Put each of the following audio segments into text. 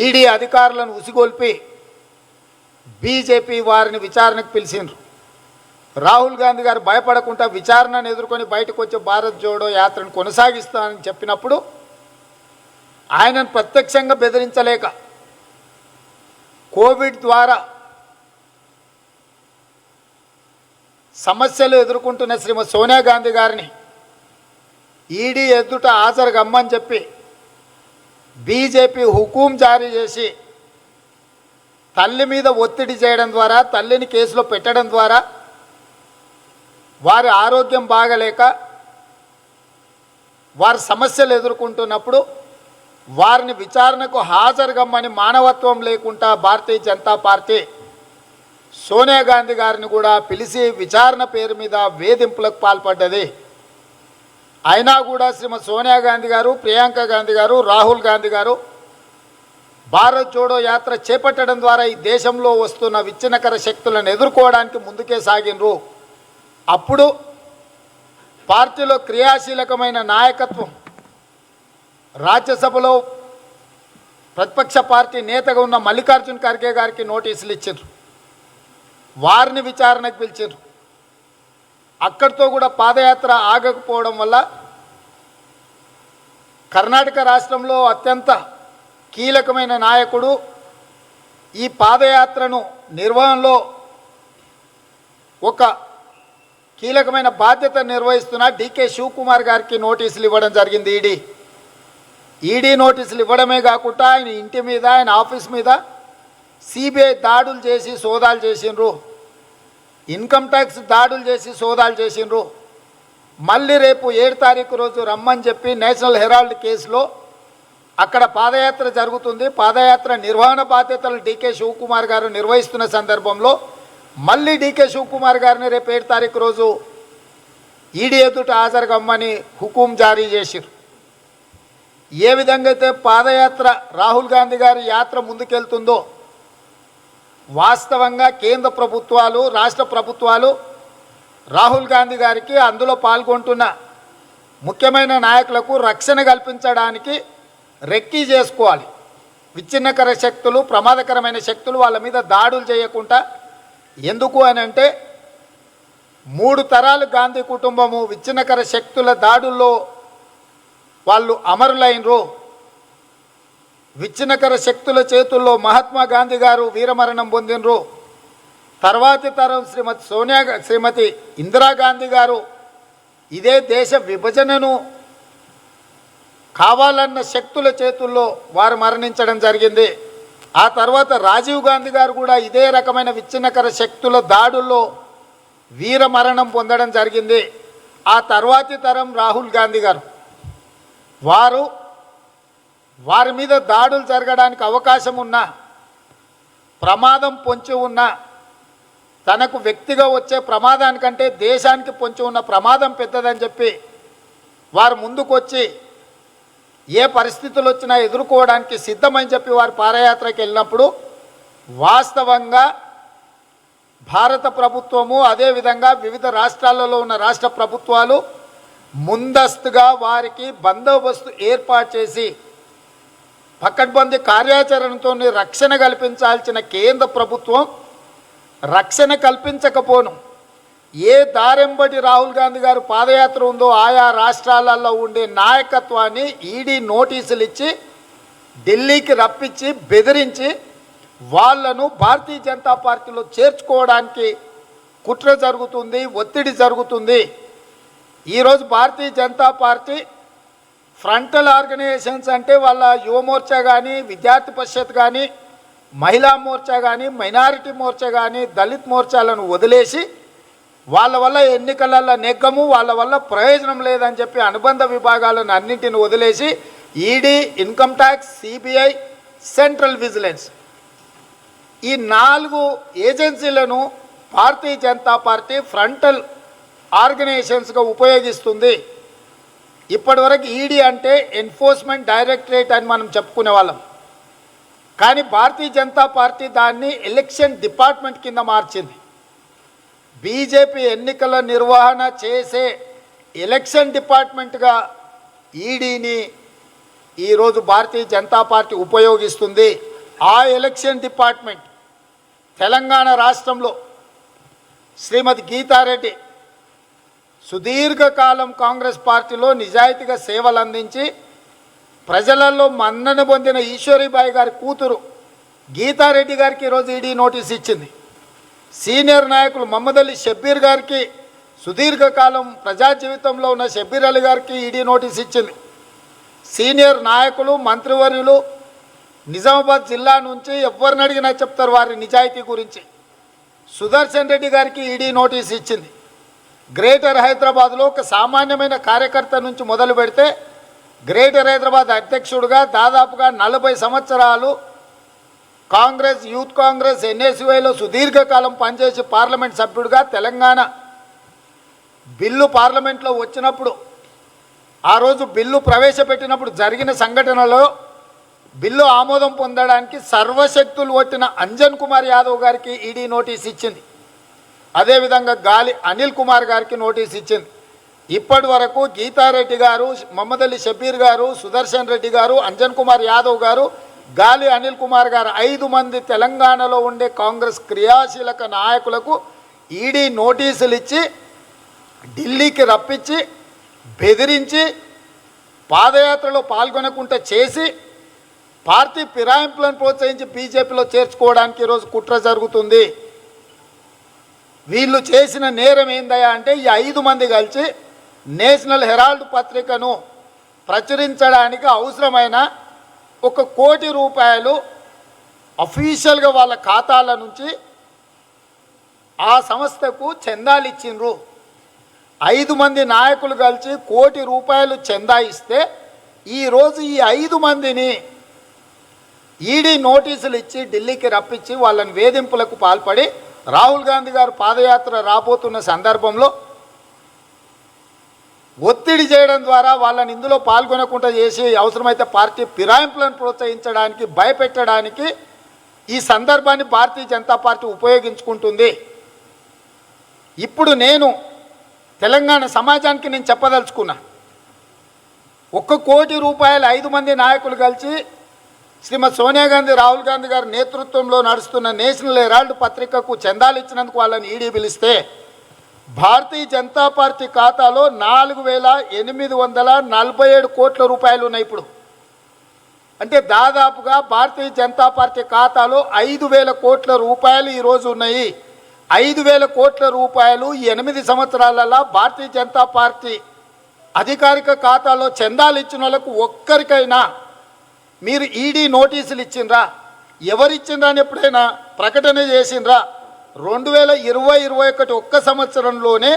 ED అధికారులను ఉసిగొల్పి BJP వారిని విచారణకు పిలిచిండ్రు. రాహుల్ గాంధీ గారు భయపడకుండా విచారణను ఎదుర్కొని బయటకు వచ్చే భారత్ జోడో యాత్రను కొనసాగిస్తానని చెప్పినప్పుడు ఆయనను ప్రత్యక్షంగా బెదిరించలేక కోవిడ్ ద్వారా సమస్యలు ఎదుర్కొంటున్న శ్రీమతి సోనియా గాంధీ గారిని ఈడీ ఎదుట హాజరు కమ్మని చెప్పి బీజేపీ హుకుం జారీ చేసి తల్లి మీద ఒత్తిడి చేయడం ద్వారా, తల్లిని కేసులో పెట్టడం ద్వారా వారి ఆరోగ్యం బాగలేక వారి సమస్యలు ఎదుర్కొంటున్నప్పుడు వారిని విచారణకు హాజరు కమ్మని మానవత్వం లేకుండా భారతీయ జనతా పార్టీ సోనియా గాంధీ గారిని కూడా పిలిచి విచారణ పేరు మీద వేధింపులకు పాల్పడ్డది. అయినా కూడా శ్రీమతి సోనియా గాంధీ గారు, ప్రియాంక గాంధీ గారు, రాహుల్ గాంధీ గారు భారత్ జోడో యాత్ర చేపట్టడం ద్వారా ఈ దేశంలో వస్తున్న విచ్ఛిన్నకర శక్తులను ఎదుర్కోవడానికి ముందుకే సాగినరు. అప్పుడు పార్టీలో క్రియాశీలకమైన నాయకత్వం రాజ్యసభలో ప్రతిపక్ష పార్టీ నేతగా ఉన్న మల్లికార్జున్ ఖర్గే గారికి నోటీసులు ఇచ్చారు. వారిని విచారణకు పిలిచారు. అక్కడితో కూడా పాదయాత్ర ఆగకపోవడం వల్ల కర్ణాటక రాష్ట్రంలో అత్యంత కీలకమైన నాయకుడు ఈ పాదయాత్రను నిర్వహణలో ఒక కీలకమైన బాధ్యత నిర్వహిస్తున్న డికే శివకుమార్ గారికి నోటీసులు ఇవ్వడం జరిగింది. ఈడీ నోటీసులు ఇవ్వడమే కాకుండా ఆయన ఇంటి మీద, ఆయన ఆఫీస్ మీద సిబిఐ దాడులు చేసి సోదాలు చేసిండ్రు, ఇన్కమ్ ట్యాక్స్ దాడులు చేసి సోదాలు చేసిండ్రు. మళ్ళీ రేపు 7 తారీఖు రోజు రమ్మని చెప్పి నేషనల్ హెరాల్డ్ కేసులో అక్కడ పాదయాత్ర జరుగుతుంది. పాదయాత్ర నిర్వహణ బాధ్యతలు డికే శివకుమార్ గారు నిర్వహిస్తున్న సందర్భంలో మళ్ళీ డికే శివకుమార్ గారిని రేపు 7 తారీఖు రోజు ఈడీ ఎదుట హాజరు కమ్మని హుకుం జారీ చేసిరు. ఏ విధంగా అయితే పాదయాత్ర రాహుల్ గాంధీ గారి యాత్ర ముందుకెళ్తుందో వాస్తవంగా కేంద్ర ప్రభుత్వాలు, రాష్ట్ర ప్రభుత్వాలు రాహుల్ గాంధీ గారికి, అందులో పాల్గొంటున్న ముఖ్యమైన నాయకులకు రక్షణ కల్పించడానికి రెక్కీ చేసుకోవాలి. విచ్ఛిన్నకర శక్తులు, ప్రమాదకరమైన శక్తులు వాళ్ళ మీద దాడులు చేయకుండా. ఎందుకు అని అంటే 3 తరాలు గాంధీ కుటుంబము విచ్ఛిన్నకర శక్తుల దాడుల్లో వాళ్ళు అమరులైనరు. విచ్ఛిన్నకర శక్తుల చేతుల్లో మహాత్మా గాంధీ గారు వీరమరణం పొందినరు. తర్వాతి తరం శ్రీమతి ఇందిరాగాంధీ గారు ఇదే దేశ విభజనను కావాలన్న శక్తుల చేతుల్లో వారు మరణించడం జరిగింది. ఆ తర్వాత రాజీవ్ గాంధీ గారు కూడా ఇదే రకమైన విచ్ఛిన్నకర శక్తుల దాడుల్లో వీరమరణం పొందడం జరిగింది. ఆ తర్వాతి తరం రాహుల్ గాంధీ గారు వారి మీద దాడులు జరగడానికి అవకాశం ఉన్న, ప్రమాదం పొంచి ఉన్న, తనకు వ్యక్తిగా వచ్చే ప్రమాదానికంటే దేశానికి పొంచి ఉన్న ప్రమాదం పెద్దదని చెప్పి వారు ముందుకొచ్చి ఏ పరిస్థితులు వచ్చినా ఎదుర్కోవడానికి సిద్ధమని చెప్పి వారు పాదయాత్రకి వెళ్ళినప్పుడు వాస్తవంగా భారత ప్రభుత్వము, అదేవిధంగా వివిధ రాష్ట్రాలలో ఉన్న రాష్ట్ర ప్రభుత్వాలు ముందస్తుగా వారికి బందోబస్తు ఏర్పాటు చేసి పకడ్బందీ కార్యాచరణతో రక్షణ కల్పించాల్సిన కేంద్ర ప్రభుత్వం రక్షణ కల్పించకపోను ఏ దారెంబడి రాహుల్ గాంధీ గారు పాదయాత్ర ఉందో ఆయా రాష్ట్రాలలో ఉండే నాయకత్వాన్ని ఈడీ నోటీసులు ఇచ్చి ఢిల్లీకి రప్పించి బెదిరించి వాళ్లను భారతీయ జనతా పార్టీలో చేర్చుకోవడానికి కుట్ర జరుగుతుంది, ఒత్తిడి జరుగుతుంది. ఈరోజు Bharatiya Janata party frontal organisations అంటే వాళ్ళ యువ మోర్చా కానీ, విద్యార్థి పరిషత్ కానీ, మహిళా మోర్చా కానీ, మైనారిటీ మోర్చా కానీ, దళిత్ మోర్చాలను వదిలేసి వాళ్ళ వల్ల ఎన్నికలలో నెగ్గము, వాళ్ళ వల్ల ప్రయోజనం లేదని చెప్పి అనుబంధ విభాగాలను అన్నింటిని వదిలేసి ED, income tax, CBI, central vigilance ఈ 4 ఏజెన్సీలను భారతీయ జనతా పార్టీ ఫ్రంటల్ ఆర్గనైజేషన్స్గా ఉపయోగిస్తుంది. ఇప్పటివరకు ఈడీ అంటే ఎన్ఫోర్స్మెంట్ డైరెక్టరేట్ అని మనం చెప్పుకునే వాళ్ళం. కానీ భారతీయ జనతా పార్టీ దాన్ని ఎలక్షన్ డిపార్ట్మెంట్ కింద మార్చింది. బీజేపీ ఎన్నికల నిర్వహణ చేసే ఎలక్షన్ డిపార్ట్మెంట్గా ఈడీని ఈరోజు భారతీయ జనతా పార్టీ ఉపయోగిస్తుంది. ఆ ఎలక్షన్ డిపార్ట్మెంట్ తెలంగాణ రాష్ట్రంలో శ్రీమతి గీతారెడ్డి సుదీర్ఘకాలం కాంగ్రెస్ పార్టీలో నిజాయితీగా సేవలు అందించి ప్రజలలో మన్నన పొందిన ఈశ్వరీబాయి గారి కూతురు గీతారెడ్డి గారికి ఈరోజు ఈడీ నోటీస్ ఇచ్చింది. సీనియర్ నాయకులు మహమ్మద్ అలీ షబ్బీర్ గారికి, సుదీర్ఘకాలం ప్రజా జీవితంలో ఉన్న షబ్బీర్ అలీ గారికి ఈడీ నోటీస్ ఇచ్చింది. సీనియర్ నాయకులు, మంత్రివర్యులు నిజామాబాద్ జిల్లా నుంచి ఎవరిని అడిగినా చెప్తారు వారి నిజాయితీ గురించి. సుదర్శన్ రెడ్డి గారికి ఈడీ నోటీస్ ఇచ్చింది. గ్రేటర్ హైదరాబాద్లో ఒక సామాన్యమైన కార్యకర్త నుంచి మొదలు పెడితే గ్రేటర్ హైదరాబాద్ అధ్యక్షుడిగా దాదాపుగా 40 సంవత్సరాలు కాంగ్రెస్, యూత్ కాంగ్రెస్, ఎన్ఎస్యుఐలో సుదీర్ఘకాలం పనిచేసి పార్లమెంట్ సభ్యుడిగా తెలంగాణ బిల్లు పార్లమెంట్లో వచ్చినప్పుడు, ఆ రోజు బిల్లు ప్రవేశపెట్టినప్పుడు జరిగిన సంఘటనలో బిల్లు ఆమోదం పొందడానికి సర్వశక్తులు ఒట్టిన అంజన్ కుమార్ యాదవ్ గారికి ఈడీ నోటీస్ ఇచ్చింది. అదేవిధంగా గాలి అనిల్ కుమార్ గారికి నోటీస్ ఇచ్చింది. ఇప్పటి వరకు గీతారెడ్డి గారు, మహమ్మద్ అలీ షబ్బీర్ గారు, సుదర్శన్ రెడ్డి గారు, అంజన్ కుమార్ యాదవ్ గారు, గాలి అనిల్ కుమార్ గారు 5 మంది తెలంగాణలో ఉండే కాంగ్రెస్ క్రియాశీలక నాయకులకు ఈడీ నోటీసులు ఇచ్చి ఢిల్లీకి రప్పించి బెదిరించి పాదయాత్రలో పాల్గొనకుండా చేసి పార్టీ ఫిరాయింపులను ప్రోత్సహించి బీజేపీలో చేర్చుకోవడానికి ఈరోజు కుట్ర జరుగుతుంది. వీళ్ళు చేసిన నేరం ఏందయ్యా అంటే ఈ 5 మంది కలిసి నేషనల్ హెరాల్డ్ పత్రికను ప్రచురించడానికి అవసరమైన 1 కోటి రూపాయలు అఫీషియల్గా వాళ్ళ ఖాతాల నుంచి ఆ సంస్థకు చందాలు ఇచ్చిండ్రు. 5 మంది నాయకులు కలిసి 1 కోటి రూపాయలు చందా ఇస్తే ఈరోజు ఈ 5 మందిని ఈడీ నోటీసులు ఇచ్చి ఢిల్లీకి రప్పించి వాళ్ళని వేధింపులకు పాల్పడి రాహుల్ గాంధీ గారు పాదయాత్ర రాబోతున్న సందర్భంలో ఒత్తిడి చేయడం ద్వారా వాళ్ళని ఇందులో పాల్గొనకుండా చేసి అవసరమైతే పార్టీ ఫిరాయింపులను ప్రోత్సహించడానికి, భయపెట్టడానికి ఈ సందర్భాన్ని భారతీయ జనతా పార్టీ ఉపయోగించుకుంటుంది. ఇప్పుడు నేను తెలంగాణ సమాజానికి నేను చెప్పదలుచుకున్నా, 1 కోటి రూపాయలు 5 మంది నాయకులు కలిసి శ్రీమతి సోనియా గాంధీ, రాహుల్ గాంధీ గారి నేతృత్వంలో నడుస్తున్న నేషనల్ హెరాల్డ్ పత్రికకు చందాలు ఇచ్చినందుకు వాళ్ళని ఈడీ పిలిస్తే భారతీయ జనతా పార్టీ ఖాతాలో 4,847 కోట్ల రూపాయలు ఉన్నాయి. ఇప్పుడు అంటే దాదాపుగా భారతీయ జనతా పార్టీ ఖాతాలో 5,000 కోట్ల రూపాయలు ఈరోజు ఉన్నాయి. 5,000 కోట్ల రూపాయలు 8 సంవత్సరాలలో భారతీయ జనతా పార్టీ అధికారిక ఖాతాలో చందాలు ఇచ్చిన వాళ్ళకు ఒక్కరికైనా మీరు ఈడీ నోటీసులు ఇచ్చిండ్రా? ఎవరిచ్చిండ్రా అని ఎప్పుడైనా ప్రకటన చేసిండ్రా? 2020-21 ఒక్క సంవత్సరంలోనే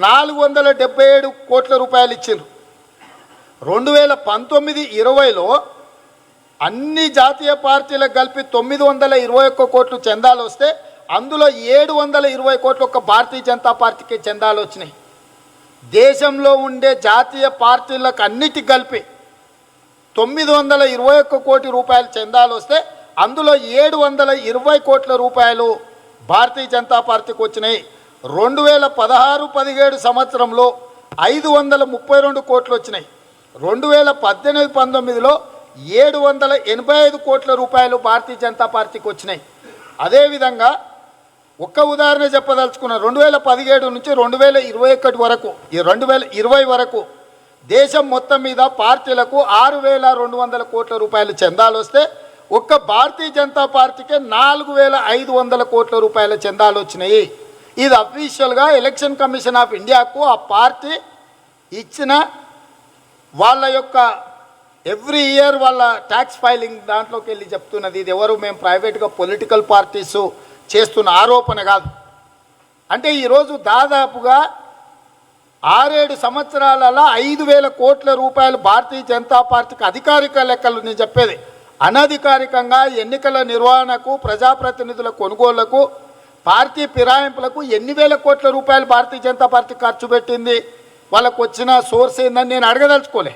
477 కోట్ల రూపాయలు ఇచ్చిండ్రు. 2019-20లో అన్ని జాతీయ పార్టీలకు కలిపి 921 కోట్లు చందాలు వస్తే అందులో 720 కోట్లు ఒక్క భారతీయ జనతా పార్టీకి చందాలు వచ్చినాయి. దేశంలో ఉండే జాతీయ పార్టీలకు అన్నిటికి కలిపి 921 కోటి రూపాయలు చందాలు వస్తే అందులో 720 కోట్ల రూపాయలు భారతీయ జనతా పార్టీకి వచ్చినాయి. 2016-17 సంవత్సరంలో 532 కోట్లు వచ్చినాయి. 2018-19లో 785 కోట్ల రూపాయలు భారతీయ జనతా పార్టీకి వచ్చినాయి. అదేవిధంగా ఒక్క ఉదాహరణ చెప్పదలుచుకున్న 2017 నుంచి 2021 వరకు, ఈ 2020 వరకు దేశం మొత్తం మీద పార్టీలకు 6,200 కోట్ల రూపాయలు చందాలు వస్తే ఒక్క భారతీయ జనతా పార్టీకే 4,500 కోట్ల రూపాయల చందాలు వచ్చినాయి. ఇది అఫీషియల్గా ఎలక్షన్ కమిషన్ ఆఫ్ ఇండియాకు ఆ పార్టీ ఇచ్చిన వాళ్ళ యొక్క ఎవ్రీ ఇయర్ వాళ్ళ ట్యాక్స్ ఫైలింగ్ దాంట్లోకి వెళ్ళి చెప్తున్నది. ఇది ఎవరు మేము ప్రైవేట్గా పొలిటికల్ పార్టీస్ చేస్తున్న ఆరోపణ కాదు. అంటే ఈరోజు దాదాపుగా 6-7 సంవత్సరాలలో 5,000 కోట్ల రూపాయలు భారతీయ జనతా పార్టీకి అధికారిక లెక్కలు నేను చెప్పేది, అనధికారికంగా ఎన్నికల నిర్వహణకు, ప్రజాప్రతినిధుల కొనుగోళ్లకు, పార్టీ ఫిరాయింపులకు ఎన్ని వేల కోట్ల రూపాయలు భారతీయ జనతా పార్టీ ఖర్చు పెట్టింది, వాళ్ళకు వచ్చిన సోర్స్ ఏందని నేను అడగదలుచుకోలే.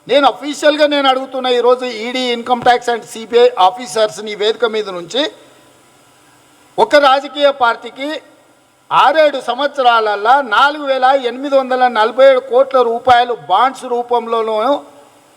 నేను అఫీషియల్గా నేను అడుగుతున్నా ఈరోజు ED, income tax and CBI ఆఫీసర్స్ని ఈ వేదిక మీద నుంచి ఒక రాజకీయ పార్టీకి 6-7 సంవత్సరాలలో 4,847 కోట్ల రూపాయలు బాండ్స్ రూపంలోనూ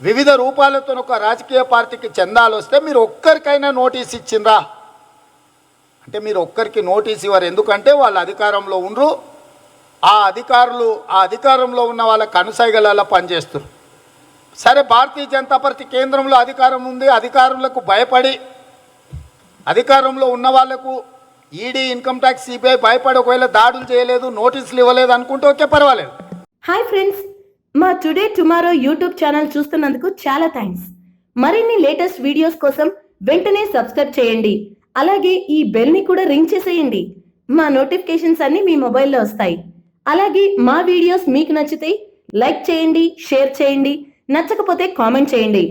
వివిధ రూపాలతో ఒక రాజకీయ పార్టీకి చందాలు వస్తే మీరు ఒక్కరికైనా నోటీస్ ఇచ్చిండ్రా అంటే మీరు ఒక్కరికి నోటీస్ ఇవ్వరు. ఎందుకంటే వాళ్ళు అధికారంలో ఉండరు. ఆ అధికారంలో ఉన్న వాళ్ళకి అనుసైగలలో పనిచేస్తారు. సరే, భారతీయ జనతా పార్టీ కేంద్రంలో అధికారం ఉంది. అధికారులకు భయపడి అధికారంలో ఉన్న వాళ్లకు ఈడీ, ఇన్కమ్ ట్యాక్స్, సిబిఐ భయపడి ఒకవేళ దాడులు చేయలేదు, నోటీసులు ఇవ్వలేదు అనుకుంటే ఓకే, పర్వాలేదు. హాయ్ ఫ్రెండ్స్, మా టుడే టుమారో యూట్యూబ్ ఛానల్ చూస్తున్నందుకు చాలా థ్యాంక్స్. మరిన్ని లేటెస్ట్ వీడియోస్ కోసం వెంటనే సబ్స్క్రైబ్ చేయండి. అలాగే ఈ బెల్ ని కూడా రింగ్ చేసేయండి. మా నోటిఫికేషన్స్ అన్ని మీ మొబైల్లో వస్తాయి. అలాగే మా వీడియోస్ మీకు నచ్చితే లైక్ చేయండి, షేర్ చేయండి, నచ్చకపోతే కామెంట్ చేయండి.